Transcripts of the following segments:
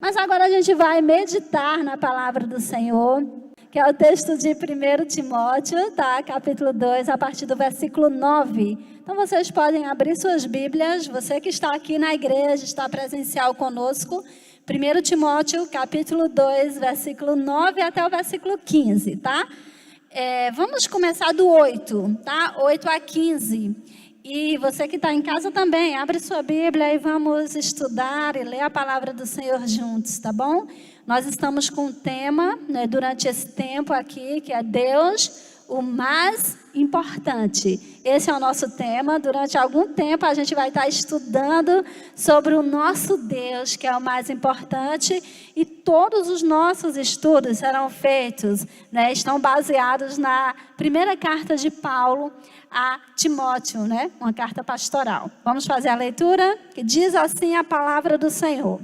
Mas agora a gente vai meditar na palavra do Senhor, que é o texto de 1 Timóteo, tá? Capítulo 2, a partir do versículo 9. Então vocês podem abrir suas Bíblias, você que está aqui na igreja, está presencial conosco. 1 Timóteo, capítulo 2, versículo 9 até o versículo 15, tá? Vamos começar do 8, tá? 8 a 15. E você que está em casa também, abre sua Bíblia e vamos estudar e ler a palavra do Senhor juntos, tá bom? Nós estamos com um tema, né, durante esse tempo aqui, que é Deus, o mais importante. Esse é o nosso tema. Durante algum tempo a gente vai estar estudando sobre o nosso Deus, que é o mais importante. E todos os nossos estudos serão feitos, né, estão baseados na primeira carta de Paulo a Timóteo, né? Uma carta pastoral. Vamos fazer a leitura? Que diz assim a palavra do Senhor.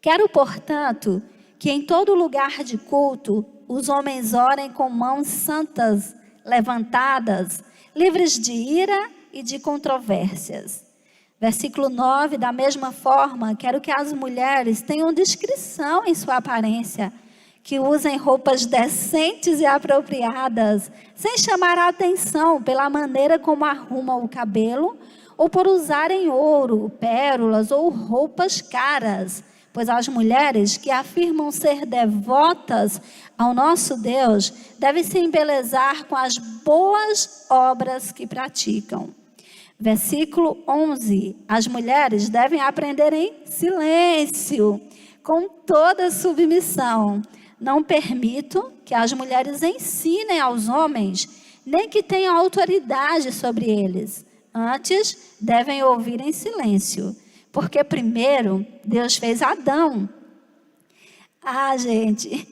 Quero, portanto, que em todo lugar de culto os homens orem com mãos santas levantadas, livres de ira e de controvérsias. Versículo 9, da mesma forma, quero que as mulheres tenham discrição em sua aparência, que usem roupas decentes e apropriadas, sem chamar a atenção pela maneira como arrumam o cabelo, ou por usarem ouro, pérolas ou roupas caras. Pois as mulheres que afirmam ser devotas ao nosso Deus devem se embelezar com as boas obras que praticam. Versículo 11. As mulheres devem aprender em silêncio, com toda submissão. Não permito que as mulheres ensinem aos homens, nem que tenham autoridade sobre eles. Antes, devem ouvir em silêncio. Porque primeiro, Deus fez Adão. Gente,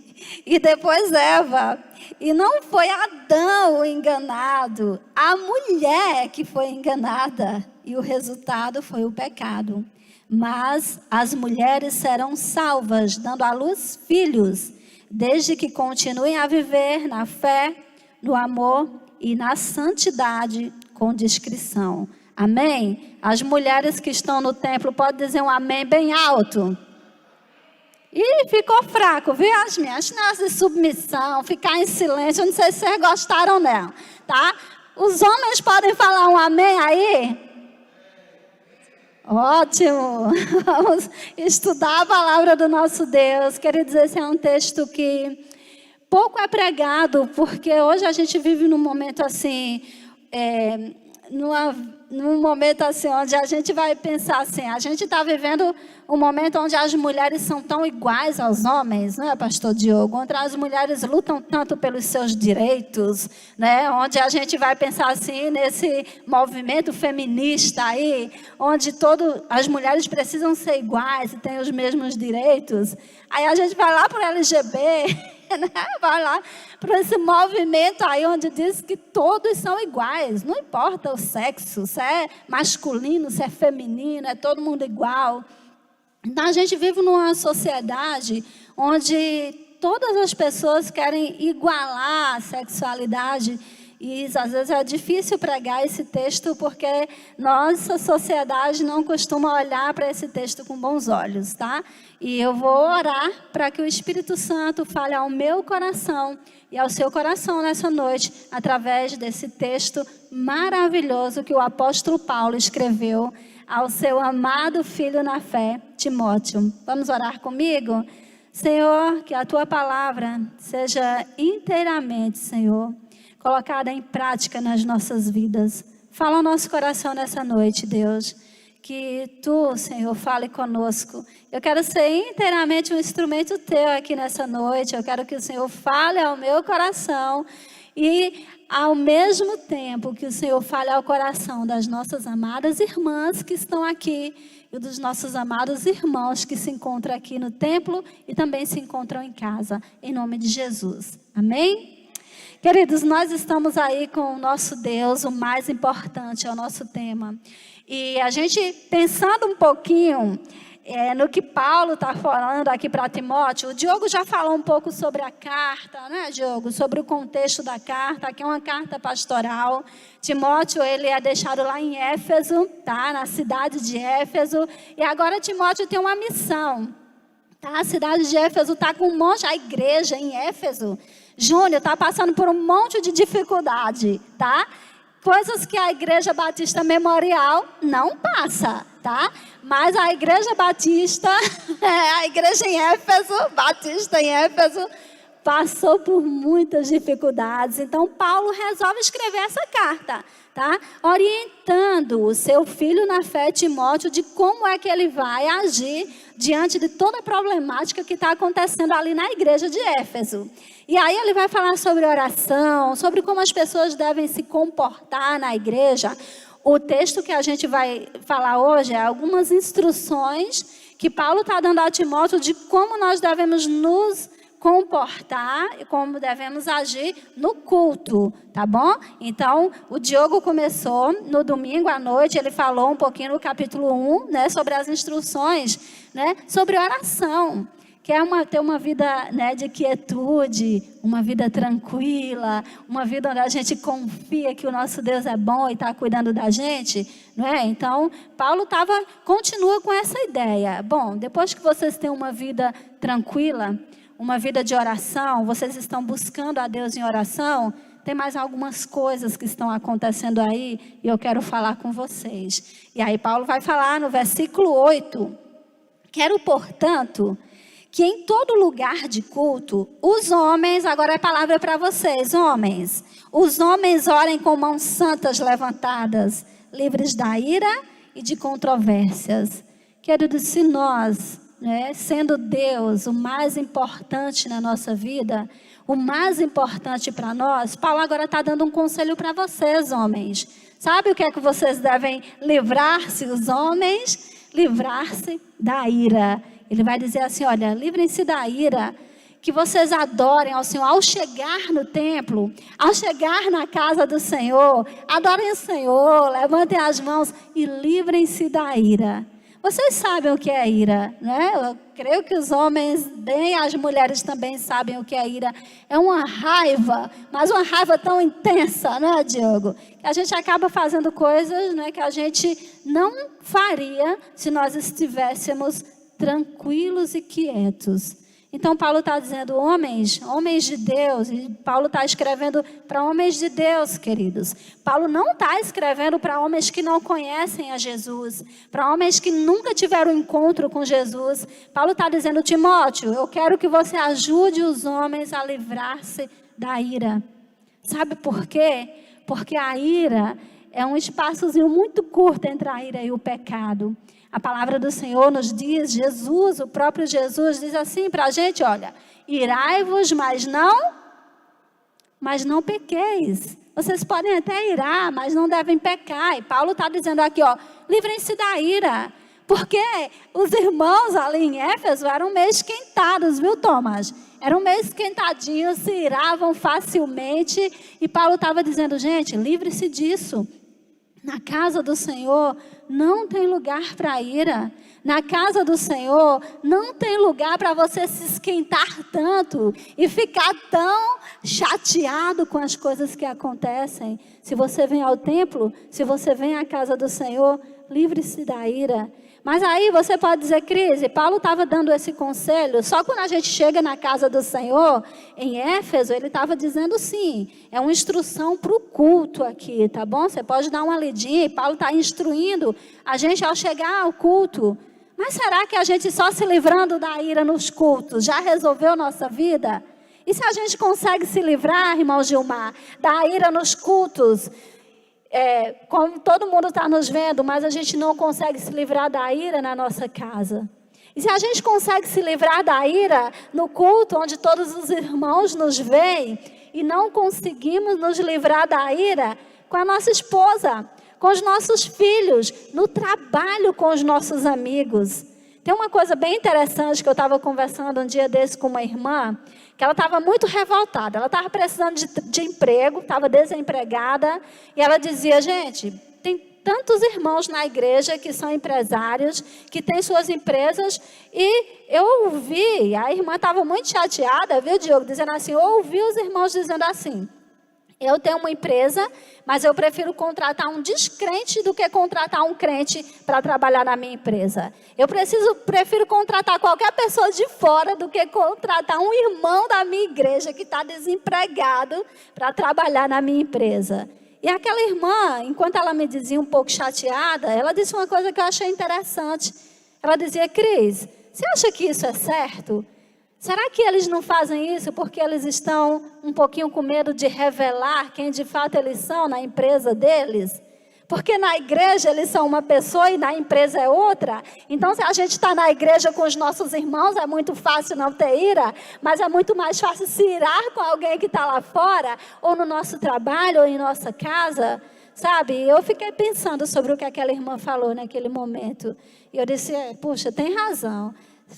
e depois Eva. E não foi Adão o enganado, a mulher que foi enganada. E o resultado foi o pecado. Mas as mulheres serão salvas, dando à luz filhos, desde que continuem a viver na fé, no amor e na santidade com discrição. Amém? As mulheres que estão no templo podem dizer um amém bem alto. E ficou fraco, viu? As minhas de submissão, ficar em silêncio. Eu não sei se vocês gostaram dela, tá? Os homens podem falar um amém aí? Ótimo! Vamos estudar a palavra do nosso Deus. Queridos, esse é um texto que pouco é pregado, porque hoje a gente vive num momento assim, num momento assim, onde a gente vai pensar assim, a gente está vivendo um momento onde as mulheres são tão iguais aos homens, não é, pastor Diogo? Onde as mulheres lutam tanto pelos seus direitos, né? Onde a gente vai pensar assim, nesse movimento feminista aí, onde as mulheres precisam ser iguais e têm os mesmos direitos. Aí a gente vai lá para o LGB, né? Vai lá para esse movimento aí onde diz que todos são iguais, não importa o sexo, se é masculino, se é feminino, é todo mundo igual. Então a gente vive numa sociedade onde todas as pessoas querem igualar a sexualidade. E às vezes é difícil pregar esse texto porque nossa sociedade não costuma olhar para esse texto com bons olhos, tá? E eu vou orar para que o Espírito Santo fale ao meu coração e ao seu coração nessa noite, através desse texto maravilhoso que o apóstolo Paulo escreveu ao seu amado filho na fé, Timóteo. Vamos orar comigo? Senhor, que a tua palavra seja inteiramente, Senhor, colocada em prática nas nossas vidas. Fala ao nosso coração nessa noite, Deus. Que tu, Senhor, fale conosco. Eu quero ser inteiramente um instrumento teu aqui nessa noite. Eu quero que o Senhor fale ao meu coração e, ao mesmo tempo, que o Senhor fale ao coração das nossas amadas irmãs que estão aqui e dos nossos amados irmãos que se encontram aqui no templo e também se encontram em casa. Em nome de Jesus. Amém? Queridos, nós estamos aí com o nosso Deus, o mais importante, é o nosso tema. E a gente, pensando um pouquinho no que Paulo está falando aqui para Timóteo, o Diogo já falou um pouco sobre a carta, né, Diogo? Sobre o contexto da carta, que é uma carta pastoral. Timóteo, ele é deixado lá em Éfeso, tá? Na cidade de Éfeso. E agora Timóteo tem uma missão. Tá? A cidade de Éfeso está com um monte, a igreja em Éfeso, Júnior, está passando por um monte de dificuldade, tá? Coisas que a Igreja Batista Memorial não passa, tá? Mas a Igreja Batista, a igreja em Éfeso, Batista em Éfeso, passou por muitas dificuldades. Então, Paulo resolve escrever essa carta, tá? Orientando o seu filho na fé, Timóteo, de como é que ele vai agir diante de toda a problemática que está acontecendo ali na igreja de Éfeso. E aí ele vai falar sobre oração, sobre como as pessoas devem se comportar na igreja. O texto que a gente vai falar hoje é algumas instruções que Paulo está dando a Timóteo de como nós devemos nos comportar e como devemos agir no culto, tá bom? Então, o Diogo começou no domingo à noite, ele falou um pouquinho no capítulo 1, né, sobre as instruções, né, sobre oração, que é ter uma vida, né, de quietude, uma vida tranquila, uma vida onde a gente confia que o nosso Deus é bom e está cuidando da gente, não é? Então, Paulo continua com essa ideia. Bom, depois que vocês têm uma vida tranquila, uma vida de oração, vocês estão buscando a Deus em oração, tem mais algumas coisas que estão acontecendo aí e eu quero falar com vocês. E aí Paulo vai falar no versículo 8, quero, portanto, que em todo lugar de culto, os homens, agora é palavra para vocês, homens, os homens orem com mãos santas levantadas, livres da ira e de controvérsias. Queridos, se nós, né, sendo Deus o mais importante na nossa vida, o mais importante para nós, Paulo agora está dando um conselho para vocês, homens. Sabe o que é que vocês devem livrar-se, os homens? Livrar-se da ira. Ele vai dizer assim, olha, livrem-se da ira, que vocês adorem ao Senhor. Ao chegar no templo, ao chegar na casa do Senhor, adorem o Senhor, levantem as mãos e livrem-se da ira. Vocês sabem o que é ira, né? Eu creio que os homens, bem as mulheres também sabem o que é ira. É uma raiva, mas uma raiva tão intensa, né, Diogo? Que a gente acaba fazendo coisas, né, que a gente não faria se nós estivéssemos tranquilos e quietos. Então Paulo está dizendo, homens de Deus, e Paulo está escrevendo para homens de Deus, queridos. Paulo não está escrevendo para homens que não conhecem a Jesus, para homens que nunca tiveram encontro com Jesus. Paulo está dizendo, Timóteo, eu quero que você ajude os homens a livrar-se da ira. Sabe por quê? Porque a ira é um espaçozinho muito curto entre a ira e o pecado. A palavra do Senhor nos diz, Jesus, o próprio Jesus, diz assim para a gente, olha, irai-vos, mas não pequeis. Vocês podem até irar, mas não devem pecar. E Paulo está dizendo aqui, ó, livrem-se da ira. Porque os irmãos ali em Éfeso eram meio esquentados, viu, Thomas? Eram meio esquentadinhos, se iravam facilmente. E Paulo estava dizendo, gente, livre-se disso. Na casa do Senhor não tem lugar para ira. Na casa do Senhor não tem lugar para você se esquentar tanto e ficar tão chateado com as coisas que acontecem. Se você vem ao templo, se você vem à casa do Senhor, livre-se da ira. Mas aí você pode dizer, Cris, Paulo estava dando esse conselho, só quando a gente chega na casa do Senhor, em Éfeso, ele estava dizendo sim, é uma instrução para o culto aqui, tá bom? Você pode dar uma lidinha, e Paulo está instruindo a gente ao chegar ao culto. Mas será que a gente só se livrando da ira nos cultos já resolveu nossa vida? E se a gente consegue se livrar, irmão Gilmar, da ira nos cultos, como todo mundo está nos vendo, mas a gente não consegue se livrar da ira na nossa casa. E se a gente consegue se livrar da ira no culto, onde todos os irmãos nos veem, e não conseguimos nos livrar da ira com a nossa esposa, com os nossos filhos, no trabalho com os nossos amigos. Tem uma coisa bem interessante que eu estava conversando um dia desse com uma irmã, que ela estava muito revoltada, ela estava precisando de emprego, estava desempregada, e ela dizia, gente, tem tantos irmãos na igreja que são empresários, que têm suas empresas, e eu ouvi, a irmã estava muito chateada, viu, Diogo, dizendo assim, eu ouvi os irmãos dizendo assim, Eu tenho uma empresa, mas eu prefiro contratar um descrente do que contratar um crente para trabalhar na minha empresa. Eu prefiro contratar qualquer pessoa de fora do que contratar um irmão da minha igreja que está desempregado para trabalhar na minha empresa. E aquela irmã, enquanto ela me dizia um pouco chateada, ela disse uma coisa que eu achei interessante. Ela dizia: Cris, você acha que isso é certo? Será que eles não fazem isso porque eles estão um pouquinho com medo de revelar quem de fato eles são na empresa deles? Porque na igreja eles são uma pessoa e na empresa é outra. Então, se a gente está na igreja com os nossos irmãos, é muito fácil não ter ira, mas é muito mais fácil se irar com alguém que está lá fora, ou no nosso trabalho, ou em nossa casa. Sabe, eu fiquei pensando sobre o que aquela irmã falou naquele momento. E eu disse: puxa, tem razão.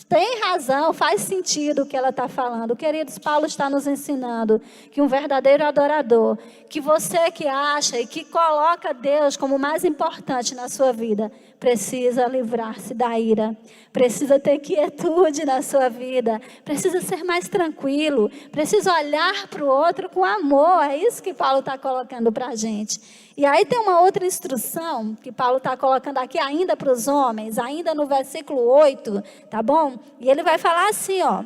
Tem razão, faz sentido o que ela está falando. Queridos, Paulo está nos ensinando que um verdadeiro adorador, que você que acha e que coloca Deus como mais importante na sua vida, precisa livrar-se da ira, precisa ter quietude na sua vida, precisa ser mais tranquilo, precisa olhar para o outro com amor. É isso que Paulo está colocando para a gente. E aí tem uma outra instrução que Paulo está colocando aqui ainda para os homens, ainda no versículo 8, tá bom? E ele vai falar assim, ó: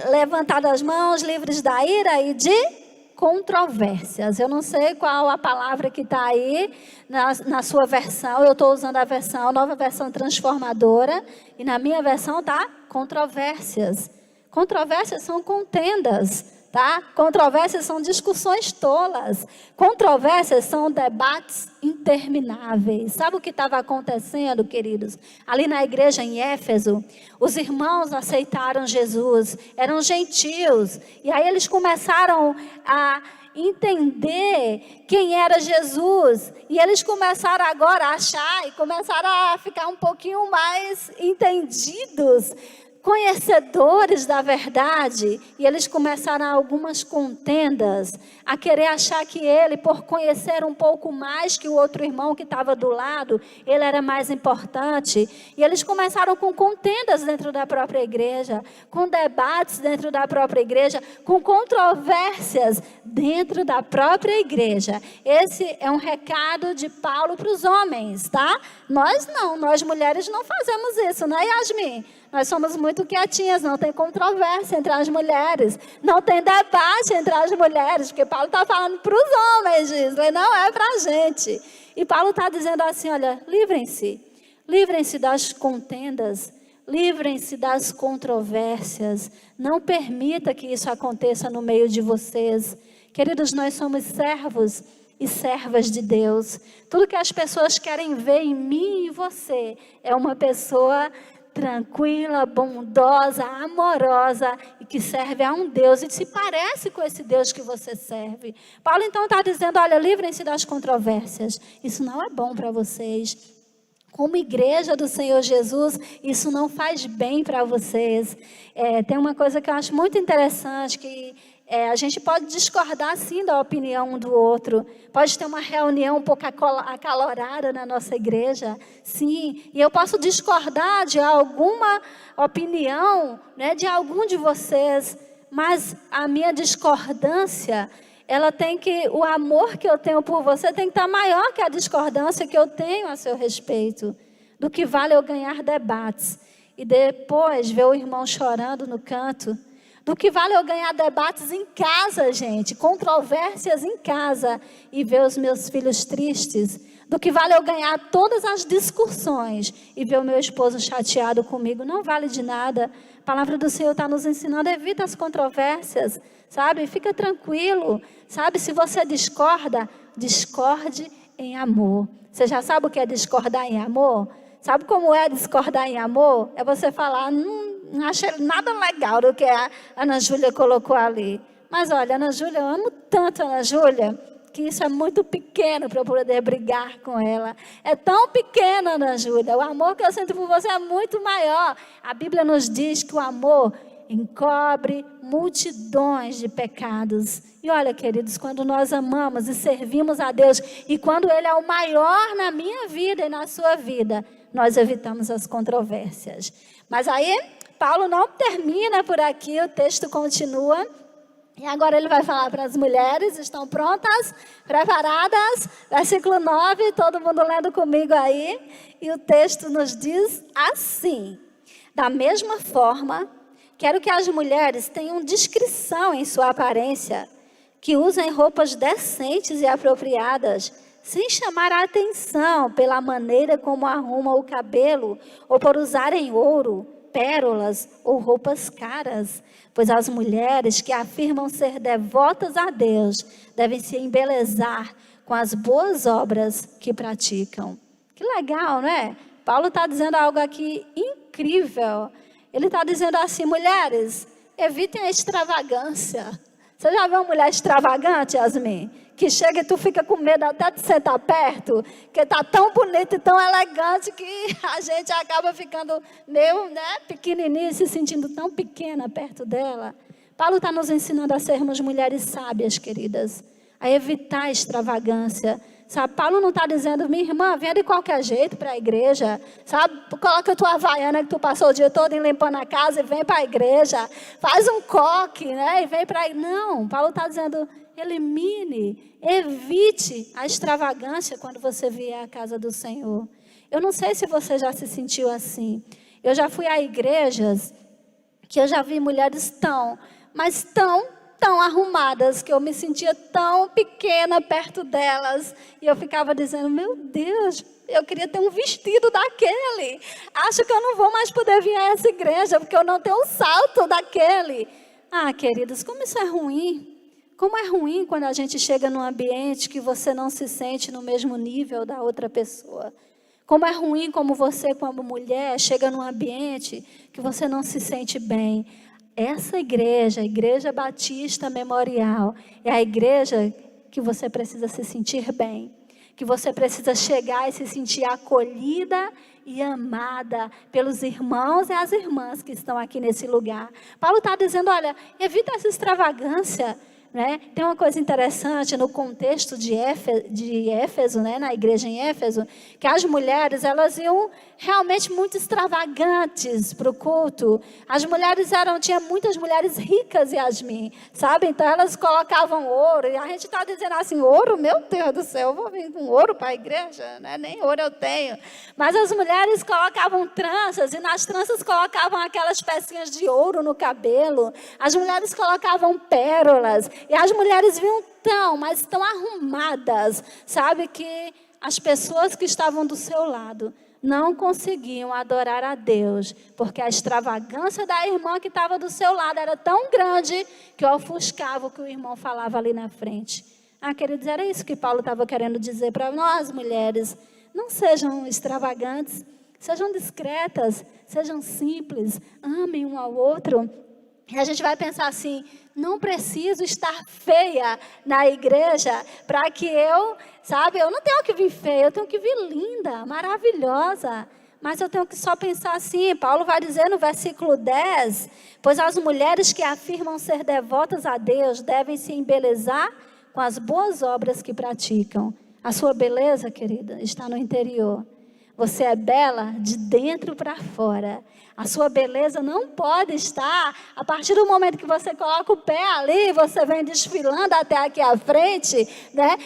levantar as mãos, livres da ira e de controvérsias. Eu não sei qual a palavra que está aí na sua versão. Eu estou usando a versão, nova versão transformadora, e na minha versão está controvérsias. Controvérsias são contendas. Tá? Controvérsias são discussões tolas. Controvérsias são debates intermináveis. Sabe o que estava acontecendo, queridos? Ali na igreja em Éfeso, os irmãos aceitaram Jesus, eram gentios. E aí eles começaram a entender quem era Jesus. E eles começaram agora a achar e começaram a ficar um pouquinho mais entendidos, conhecedores da verdade, e eles começaram algumas contendas, a querer achar que ele, por conhecer um pouco mais que o outro irmão que estava do lado, ele era mais importante. E eles começaram com contendas dentro da própria igreja, com debates dentro da própria igreja, com controvérsias dentro da própria igreja. Esse é um recado de Paulo para os homens, tá? Nós não, nós mulheres não fazemos isso, né, Yasmin? Nós somos muito quietinhas, não tem controvérsia entre as mulheres, não tem debate entre as mulheres, porque Paulo está falando para os homens, Gisele, não é para a gente. E Paulo está dizendo assim, olha, livrem-se das contendas, livrem-se das controvérsias, não permita que isso aconteça no meio de vocês. Queridos, nós somos servos e servas de Deus. Tudo que as pessoas querem ver em mim e em você é uma pessoa tranquila, bondosa, amorosa e que serve a um Deus e se parece com esse Deus que você serve. Paulo então está dizendo, olha, livrem-se das controvérsias. Isso não é bom para vocês. Como igreja do Senhor Jesus, isso não faz bem para vocês. Tem uma coisa que eu acho muito interessante, que a gente pode discordar sim da opinião um do outro, pode ter uma reunião um pouco acalorada na nossa igreja, sim, e eu posso discordar de alguma opinião, né, de algum de vocês, mas a minha discordância, o amor que eu tenho por você tem que estar maior que a discordância que eu tenho a seu respeito, do que vale eu ganhar debates e depois ver o irmão chorando no canto. Do que vale eu ganhar debates em casa, gente, controvérsias em casa e ver os meus filhos tristes. Do que vale eu ganhar todas as discussões e ver o meu esposo chateado comigo. Não vale de nada. A palavra do Senhor está nos ensinando, evita as controvérsias, sabe? Fica tranquilo, sabe? Se você discorda, discorde em amor. Você já sabe o que é discordar em amor? Sabe como é discordar em amor? É você falar, não achei nada legal do que a Ana Júlia colocou ali. Mas olha, Ana Júlia, eu amo tanto a Ana Júlia, que isso é muito pequeno para eu poder brigar com ela. É tão pequeno, Ana Júlia. O amor que eu sinto por você é muito maior. A Bíblia nos diz que o amor encobre multidões de pecados. E olha, queridos, quando nós amamos e servimos a Deus, e quando Ele é o maior na minha vida e na sua vida, nós evitamos as controvérsias. Mas aí, Paulo não termina por aqui, o texto continua. E agora ele vai falar para as mulheres, estão prontas? Preparadas? Versículo 9, todo mundo lendo comigo aí. E o texto nos diz assim: da mesma forma, quero que as mulheres tenham discrição em sua aparência, que usem roupas decentes e apropriadas, sem chamar a atenção pela maneira como arrumam o cabelo, ou por usarem ouro, pérolas ou roupas caras. Pois as mulheres que afirmam ser devotas a Deus devem se embelezar com as boas obras que praticam. Que legal, não é? Paulo está dizendo algo aqui incrível. Ele está dizendo assim: mulheres, evitem a extravagância. Você já viu uma mulher extravagante, Yasmin? Que chega e tu fica com medo até de sentar perto, que está tão bonita e tão elegante que a gente acaba ficando meio, pequenininha, se sentindo tão pequena perto dela. Paulo está nos ensinando a sermos mulheres sábias, queridas, a evitar a extravagância. Sabe, Paulo não está dizendo: minha irmã, venha de qualquer jeito para a igreja, sabe, coloca a tua havaiana que tu passou o dia todo limpando a casa e vem para a igreja, faz um coque, e vem para a igreja. Não, Paulo está dizendo: elimine, evite a extravagância quando você vier à casa do Senhor. Eu não sei se você já se sentiu assim. Eu já fui a igrejas que eu já vi mulheres tão arrumadas, que eu me sentia tão pequena perto delas. E eu ficava dizendo: meu Deus, eu queria ter um vestido daquele. Acho que eu não vou mais poder vir a essa igreja, porque eu não tenho um salto daquele. Ah, queridos, como isso é ruim. Como é ruim quando a gente chega num ambiente que você não se sente no mesmo nível da outra pessoa. Como é ruim como você, como mulher, chega num ambiente que você não se sente bem. Essa igreja, a Igreja Batista Memorial, é a igreja que você precisa se sentir bem. Que você precisa chegar e se sentir acolhida e amada pelos irmãos e as irmãs que estão aqui nesse lugar. Paulo está dizendo: olha, evita essa extravagância. Tem uma coisa interessante no contexto de Éfeso, na igreja em Éfeso, que as mulheres, elas iam realmente muito extravagantes para o culto. As mulheres tinha muitas mulheres ricas, Yasmin, sabe? Então elas colocavam ouro, e a gente está dizendo assim: ouro, meu Deus do céu, eu vou vir com ouro para a igreja, nem ouro eu tenho. Mas as mulheres colocavam tranças, e nas tranças colocavam aquelas pecinhas de ouro no cabelo. As mulheres colocavam pérolas. E as mulheres vinham tão arrumadas, sabe, que as pessoas que estavam do seu lado não conseguiam adorar a Deus, porque a extravagância da irmã que estava do seu lado era tão grande que ofuscava o que o irmão falava ali na frente. Queridos, era isso que Paulo estava querendo dizer para nós, mulheres. Não sejam extravagantes, sejam discretas, sejam simples, amem um ao outro. E a gente vai pensar assim: não preciso estar feia na igreja para que eu não tenho que vir feia, eu tenho que vir linda, maravilhosa. Mas eu tenho que só pensar assim. Paulo vai dizer no versículo 10, pois as mulheres que afirmam ser devotas a Deus devem se embelezar com as boas obras que praticam. A sua beleza, querida, está no interior. Você é bela de dentro para fora. A sua beleza não pode estar, a partir do momento que você coloca o pé ali, você vem desfilando até aqui à frente,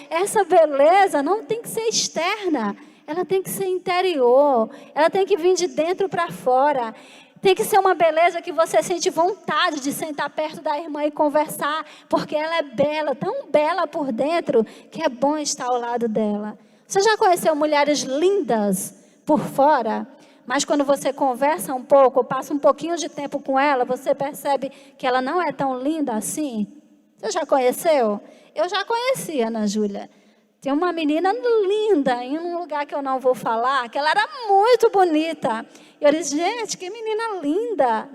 Essa beleza não tem que ser externa, ela tem que ser interior, ela tem que vir de dentro para fora. Tem que ser uma beleza que você sente vontade de sentar perto da irmã e conversar, porque ela é bela, tão bela por dentro, que é bom estar ao lado dela. Você já conheceu mulheres lindas por fora, mas quando você conversa um pouco, passa um pouquinho de tempo com ela, você percebe que ela não é tão linda assim? Você já conheceu? Eu já conheci, Ana Júlia. Tem uma menina linda em um lugar que eu não vou falar, que ela era muito bonita. E eu disse: gente, que menina linda,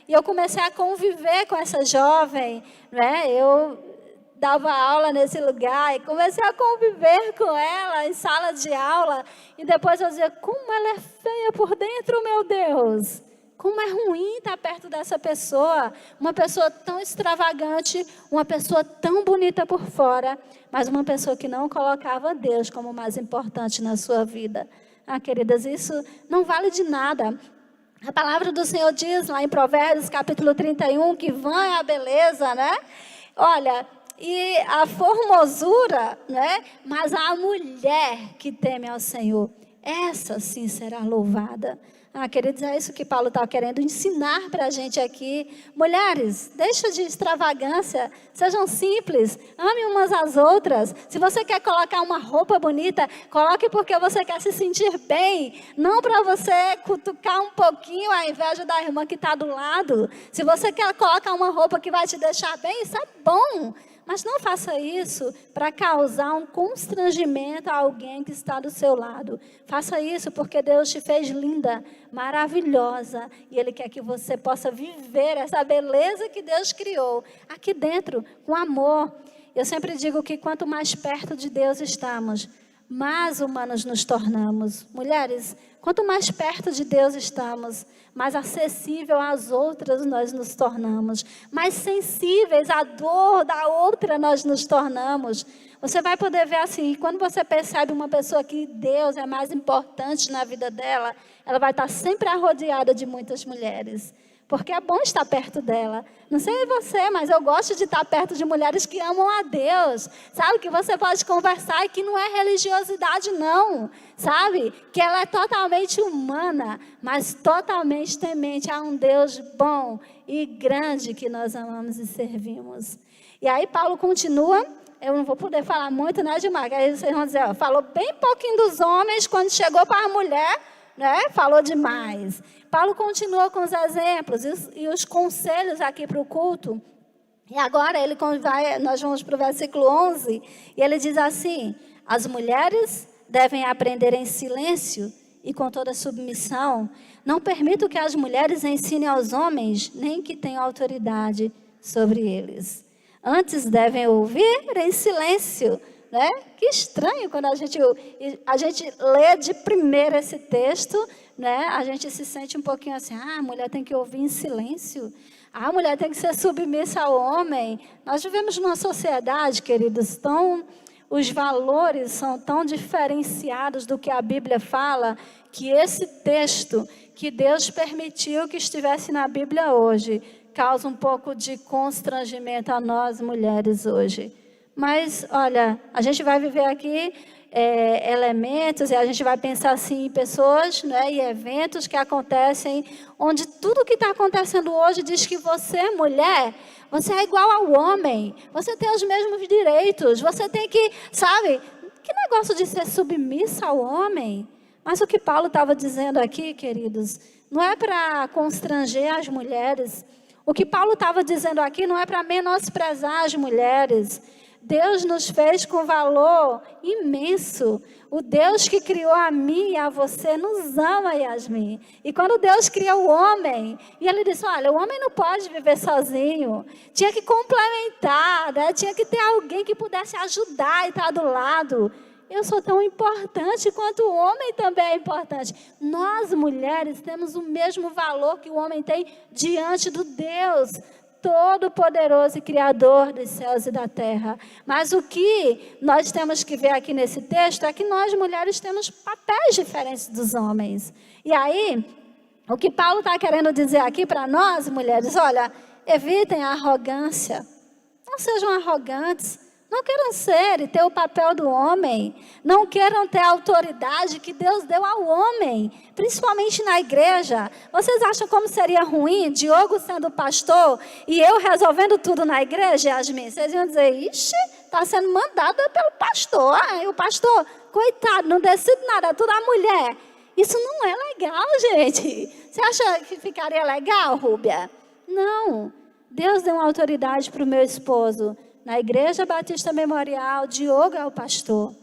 E eu comecei a conviver com essa jovem, Eu dava aula nesse lugar e comecei a conviver com ela em sala de aula. E depois eu dizia: como ela é feia por dentro, meu Deus. Como é ruim estar perto dessa pessoa. Uma pessoa tão extravagante, uma pessoa tão bonita por fora, mas uma pessoa que não colocava Deus como mais importante na sua vida. Queridas, isso não vale de nada. A palavra do Senhor diz lá em Provérbios capítulo 31, que vã é a beleza, olha, e a formosura, né? Mas a mulher que teme ao Senhor, essa sim será louvada. Queridos, é isso que Paulo está querendo ensinar para a gente aqui. Mulheres, deixa de extravagância, sejam simples, amem umas às outras. Se você quer colocar uma roupa bonita, coloque porque você quer se sentir bem, não para você cutucar um pouquinho a inveja da irmã que está do lado. Se você quer colocar uma roupa que vai te deixar bem, isso é bom. Mas não faça isso para causar um constrangimento a alguém que está do seu lado. Faça isso porque Deus te fez linda, maravilhosa. E Ele quer que você possa viver essa beleza que Deus criou aqui dentro, com amor. Eu sempre digo que quanto mais perto de Deus estamos, mais humanos nos tornamos. Mulheres, quanto mais perto de Deus estamos, mais acessível às outras nós nos tornamos, mais sensíveis à dor da outra nós nos tornamos. Você vai poder ver assim, quando você percebe uma pessoa que Deus é mais importante na vida dela, ela vai estar sempre rodeada de muitas mulheres. Porque é bom estar perto dela. Não sei você, mas eu gosto de estar perto de mulheres que amam a Deus. Sabe, que você pode conversar e que não é religiosidade não. Sabe, que ela é totalmente humana, mas totalmente temente a um Deus bom e grande que nós amamos e servimos. E aí Paulo continua, eu não vou poder falar muito, né, Edmar? Aí vocês vão dizer, falou bem pouquinho dos homens, quando chegou para a mulher, né, falou demais. Paulo continua com os exemplos e os conselhos aqui para o culto. E agora nós vamos para o versículo 11. E ele diz assim: as mulheres devem aprender em silêncio e com toda submissão. Não permito que as mulheres ensinem aos homens, nem que tenham autoridade sobre eles. Antes devem ouvir em silêncio. Né? Que estranho quando a gente lê de primeira esse texto, né? A gente se sente um pouquinho assim, a mulher tem que ouvir em silêncio, a mulher tem que ser submissa ao homem. Nós vivemos numa sociedade, queridos, os valores são tão diferenciados do que a Bíblia fala, que esse texto que Deus permitiu que estivesse na Bíblia hoje, causa um pouco de constrangimento a nós mulheres hoje. Mas, olha, a gente vai viver aqui elementos e a gente vai pensar assim em pessoas, né, e eventos que acontecem, onde tudo que está acontecendo hoje diz que você, mulher, você é igual ao homem, você tem os mesmos direitos, você tem que, sabe, que negócio de ser submissa ao homem? Mas o que Paulo estava dizendo aqui, queridos, não é para constranger as mulheres. O que Paulo estava dizendo aqui não é para menosprezar as mulheres. Deus nos fez com valor imenso. O Deus que criou a mim e a você nos ama, Yasmin. E quando Deus criou o homem, e ele disse, olha, o homem não pode viver sozinho. Tinha que complementar, né? Tinha que ter alguém que pudesse ajudar e estar do lado. Eu sou tão importante quanto o homem também é importante. Nós, mulheres, temos o mesmo valor que o homem tem diante do Deus Todo-Poderoso e Criador dos céus e da terra. Mas o que nós temos que ver aqui nesse texto é que nós, mulheres, temos papéis diferentes dos homens. E aí, o que Paulo está querendo dizer aqui para nós, mulheres, olha, evitem a arrogância. Não sejam arrogantes. Não queiram ser e ter o papel do homem. Não queiram ter a autoridade que Deus deu ao homem, principalmente na igreja. Vocês acham como seria ruim Diogo sendo pastor e eu resolvendo tudo na igreja, Yasmin? Vocês iam dizer, ixi, está sendo mandada pelo pastor. E o pastor, coitado, não decide nada, é tudo a mulher. Isso não é legal, gente. Você acha que ficaria legal, Rúbia? Não. Deus deu uma autoridade para o meu esposo. Na Igreja Batista Memorial, Diogo é o pastor.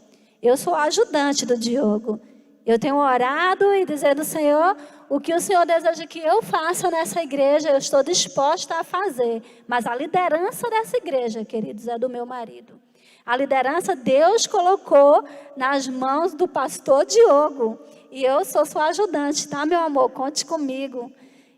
Eu sou a ajudante do Diogo. Eu tenho orado e dizendo, Senhor, o que o Senhor deseja que eu faça nessa igreja, eu estou disposta a fazer. Mas a liderança dessa igreja, queridos, é do meu marido. A liderança Deus colocou nas mãos do pastor Diogo. E eu sou sua ajudante, tá, meu amor? Conte comigo.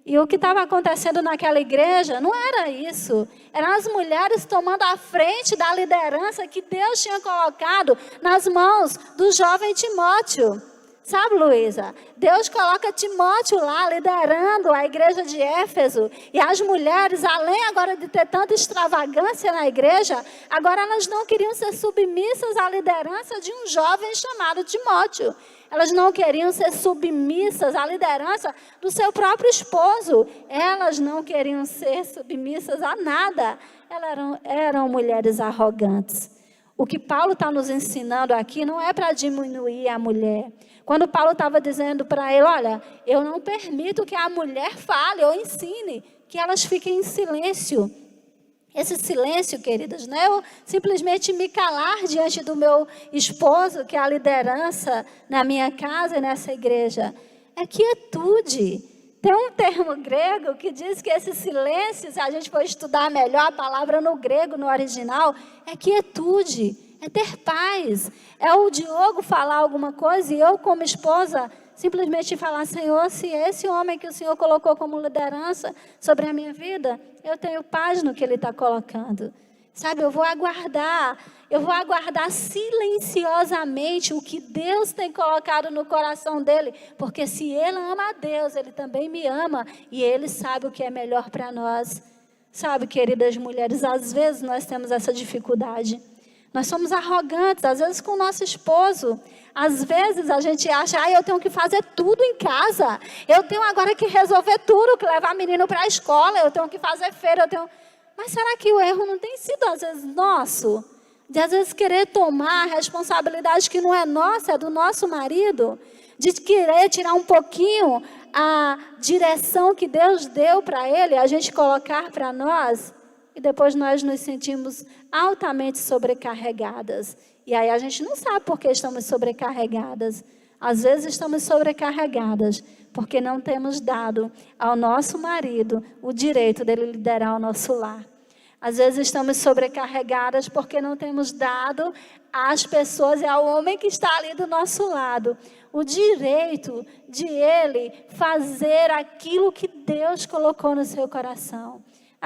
E o que estava acontecendo naquela igreja não era isso. Eram as mulheres tomando a frente da liderança que Deus tinha colocado nas mãos do jovem Timóteo. Sabe, Luísa, Deus coloca Timóteo lá liderando a igreja de Éfeso. E as mulheres, além agora de ter tanta extravagância na igreja, agora elas não queriam ser submissas à liderança de um jovem chamado Timóteo. Elas não queriam ser submissas à liderança do seu próprio esposo. Elas não queriam ser submissas a nada. Elas eram mulheres arrogantes. O que Paulo está nos ensinando aqui não é para diminuir a mulher. Quando Paulo estava dizendo para ele, olha, eu não permito que a mulher fale ou ensine, que elas fiquem em silêncio. Esse silêncio, queridas, não é eu simplesmente me calar diante do meu esposo, que é a liderança na minha casa e nessa igreja. É quietude. Tem um termo grego que diz que esse silêncio, se a gente for estudar melhor a palavra no grego, no original, é quietude, é ter paz. É o Diogo falar alguma coisa e eu, como esposa, simplesmente falar, Senhor, se esse homem que o Senhor colocou como liderança sobre a minha vida, eu tenho paz no que Ele está colocando. Sabe, eu vou aguardar silenciosamente o que Deus tem colocado no coração dele, porque se ele ama a Deus, ele também me ama e ele sabe o que é melhor para nós. Sabe, queridas mulheres, às vezes nós temos essa dificuldade. Nós somos arrogantes, às vezes com o nosso esposo. Às vezes a gente acha, eu tenho que fazer tudo em casa. Eu tenho agora que resolver tudo, que levar menino para a escola, eu tenho que fazer feira, Mas será que o erro não tem sido, às vezes, nosso? De, às vezes, querer tomar a responsabilidade que não é nossa, é do nosso marido? De querer tirar um pouquinho a direção que Deus deu para ele, a gente colocar para nós? E depois nós nos sentimos altamente sobrecarregadas. E aí a gente não sabe por que estamos sobrecarregadas. Às vezes estamos sobrecarregadas porque não temos dado ao nosso marido o direito dele liderar o nosso lar. Às vezes estamos sobrecarregadas porque não temos dado às pessoas e ao homem que está ali do nosso lado o direito de ele fazer aquilo que Deus colocou no seu coração.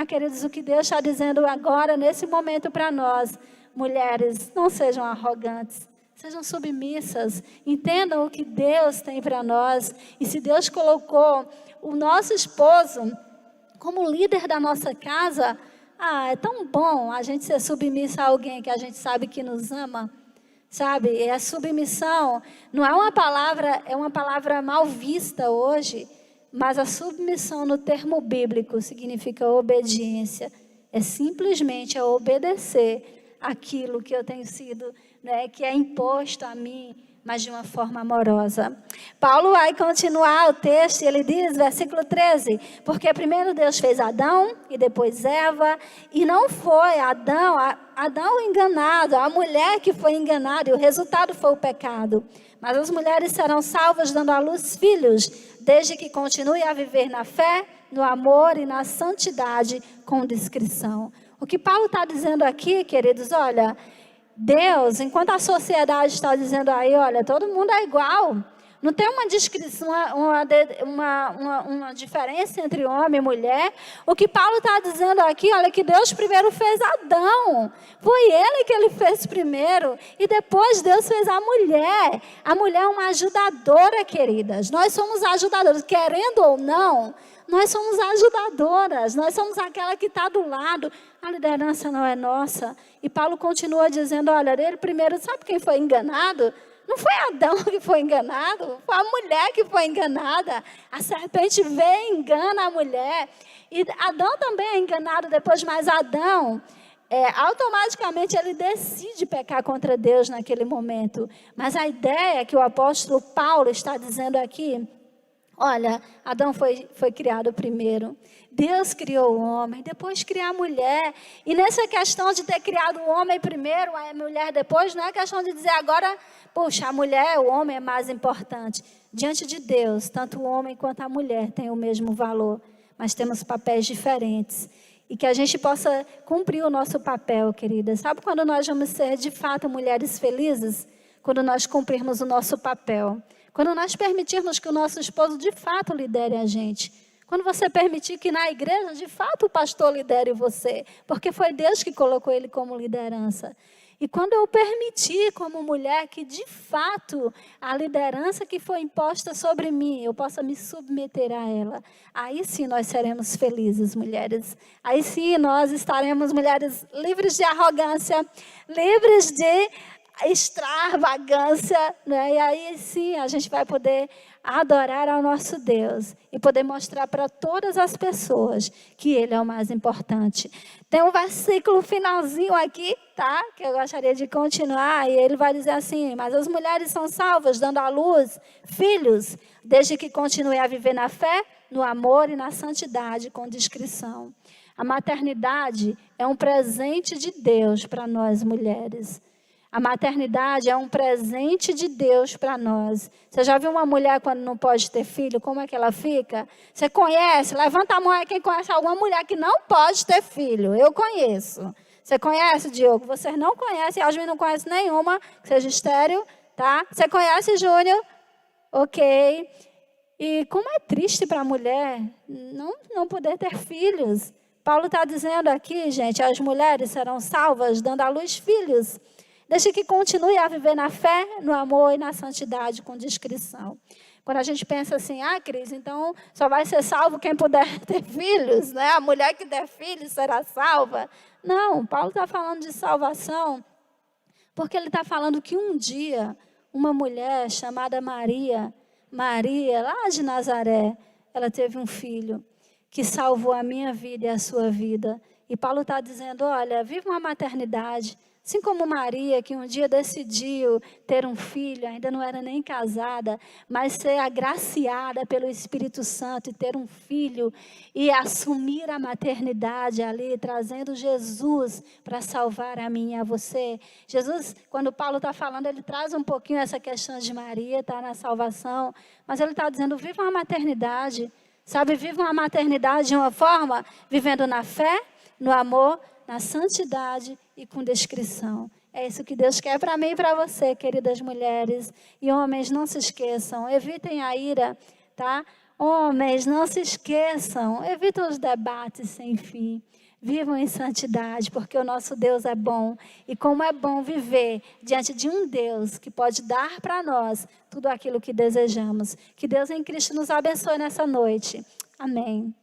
Queridos, o que Deus está dizendo agora, nesse momento para nós, mulheres, não sejam arrogantes. Sejam submissas, entendam o que Deus tem para nós. E se Deus colocou o nosso esposo como líder da nossa casa, é tão bom a gente ser submissa a alguém que a gente sabe que nos ama. Sabe, e a submissão não é uma palavra mal vista hoje, mas a submissão no termo bíblico significa obediência. É simplesmente obedecer aquilo que eu tenho sido, que é imposto a mim, mas de uma forma amorosa. Paulo vai continuar o texto e ele diz, versículo 13, porque primeiro Deus fez Adão e depois Eva, e não foi Adão enganado, a mulher que foi enganada, e o resultado foi o pecado. Mas as mulheres serão salvas dando à luz filhos, desde que continue a viver na fé, no amor e na santidade com discrição. O que Paulo está dizendo aqui, queridos, olha, Deus, enquanto a sociedade está dizendo aí, olha, todo mundo é igual. Não tem uma descrição, uma diferença entre homem e mulher. O que Paulo está dizendo aqui, olha, que Deus primeiro fez Adão. Foi ele que ele fez primeiro. E depois Deus fez a mulher. A mulher é uma ajudadora, queridas. Nós somos ajudadoras, querendo ou não. Nós somos ajudadoras, nós somos aquela que está do lado. A liderança não é nossa. E Paulo continua dizendo, olha, ele primeiro, sabe quem foi enganado? Não foi Adão que foi enganado, foi a mulher que foi enganada. A serpente vem e engana a mulher. E Adão também é enganado depois, mas Adão, automaticamente ele decide pecar contra Deus naquele momento. Mas a ideia que o apóstolo Paulo está dizendo aqui, olha, Adão foi criado primeiro. Deus criou o homem, depois criou a mulher. E nessa questão de ter criado o homem primeiro, a mulher depois, não é questão de dizer agora, puxa, a mulher, o homem é mais importante. Diante de Deus, tanto o homem quanto a mulher têm o mesmo valor, mas temos papéis diferentes. E que a gente possa cumprir o nosso papel, querida. Sabe quando nós vamos ser, de fato, mulheres felizes? Quando nós cumprirmos o nosso papel. Quando nós permitirmos que o nosso esposo, de fato, lidere a gente. Quando você permitir que na igreja, de fato, o pastor lidere você. Porque foi Deus que colocou ele como liderança. E quando eu permitir, como mulher, que de fato a liderança que foi imposta sobre mim, eu possa me submeter a ela, aí sim nós seremos felizes, mulheres. Aí sim nós estaremos, mulheres, livres de arrogância, livres de extravagância, né? E aí sim a gente vai poder adorar ao nosso Deus e poder mostrar para todas as pessoas que Ele é o mais importante. Tem um versículo finalzinho aqui, tá? Que eu gostaria de continuar, e ele vai dizer assim: mas as mulheres são salvas, dando à luz filhos, desde que continuem a viver na fé, no amor e na santidade, com discrição. A maternidade é um presente de Deus para nós mulheres. A maternidade é um presente de Deus para nós. Você já viu uma mulher quando não pode ter filho, como é que ela fica? Você conhece? Levanta a mão aí quem conhece alguma mulher que não pode ter filho. Eu conheço. Você conhece, Diogo? Vocês não conhecem, Yasmin não conhece nenhuma, que seja estéril, tá? Você conhece, Júnior? Ok. E como é triste para a mulher não poder ter filhos. Paulo está dizendo aqui, gente, as mulheres serão salvas dando à luz filhos. Deixe que continue a viver na fé, no amor e na santidade com discrição. Quando a gente pensa assim, Cris, então só vai ser salvo quem puder ter filhos, né? A mulher que der filhos será salva. Não, Paulo está falando de salvação, porque ele está falando que um dia uma mulher chamada Maria, lá de Nazaré, ela teve um filho que salvou a minha vida e a sua vida. E Paulo está dizendo, olha, viva uma maternidade. Assim como Maria, que um dia decidiu ter um filho, ainda não era nem casada, mas ser agraciada pelo Espírito Santo e ter um filho e assumir a maternidade ali, trazendo Jesus para salvar a mim e a você. Jesus, quando Paulo está falando, ele traz um pouquinho essa questão de Maria, está na salvação, mas ele está dizendo, viva uma maternidade, sabe? Viva uma maternidade de uma forma, vivendo na fé, no amor, na santidade e com discrição. É isso que Deus quer para mim e para você, queridas mulheres. E homens, não se esqueçam, evitem a ira, tá? Homens, não se esqueçam, evitem os debates sem fim. Vivam em santidade, porque o nosso Deus é bom. E como é bom viver diante de um Deus que pode dar para nós tudo aquilo que desejamos. Que Deus em Cristo nos abençoe nessa noite. Amém.